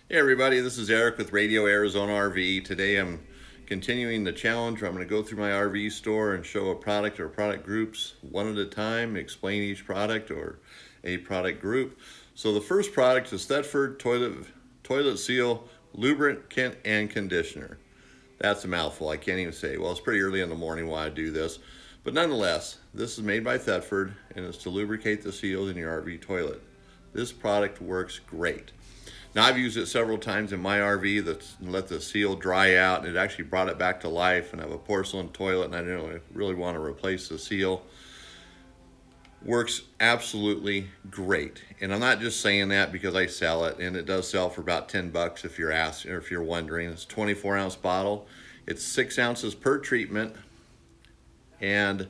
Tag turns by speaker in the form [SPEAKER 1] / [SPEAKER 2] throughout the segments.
[SPEAKER 1] Hey everybody, this is Eric with Radio Arizona RV. Today I'm continuing the challenge where I'm going to go through my RV store and show a product or product groups one at a time, explain each product or a product group. So the first product is Thetford Toilet Seal Lubricant and Conditioner. That's a mouthful, I can't even say. Well, it's pretty early in the morning while I do this. But nonetheless, this is made by Thetford and it's to lubricate the seals in your RV toilet. This product works great. Now, I've used it several times in my RV that's let the seal dry out, and it actually brought it back to life. And I have a porcelain toilet, and I didn't really want to replace the seal. Works absolutely great. And I'm not just saying that because I sell it, and it does sell for about 10 bucks if you're asking or if you're wondering. It's a 24-ounce bottle. It's 6 ounces per treatment. And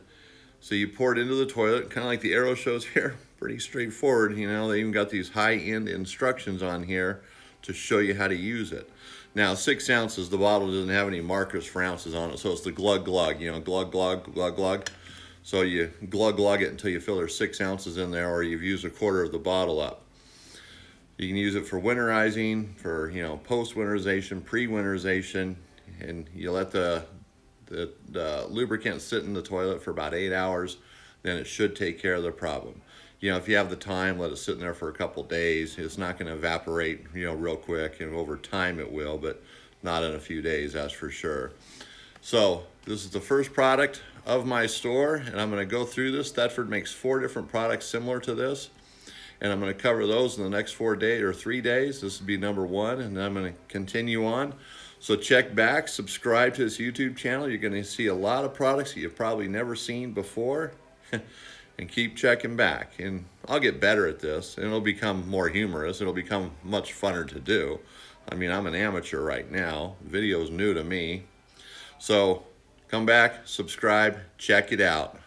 [SPEAKER 1] so you pour it into the toilet, kind of like the arrow shows here. Pretty straightforward, you know. They even got these high-end instructions on here to show you how to use it. Now, 6 ounces, the bottle doesn't have any markers for ounces on it, so it's the glug, you know, glug. So you glug it until you feel there's 6 ounces in there, or you've used a quarter of the bottle up. You can use it for winterizing, for, you know, post-winterization, pre-winterization, and you let the lubricant sit in the toilet for about 8 hours, then it should take care of the problem. You know, if you have the time, let it sit in there for a couple days. It's not going to evaporate, you know, real quick, and over time it will, but not in a few days, that's for sure. So this is the first product of my store, and I'm going to go through this. Thetford makes 4 different products similar to this, and I'm going to cover those in the next 4 days or 3 days. This will be number 1, and then I'm going to continue on. So check back, subscribe to this YouTube channel. You're going to see a lot of products that you've probably never seen before. And keep checking back, and I'll get better at this, and it'll become more humorous. It'll become much funner to do. I mean, I'm an amateur right now. Video's new to me. So come back, subscribe, check it out.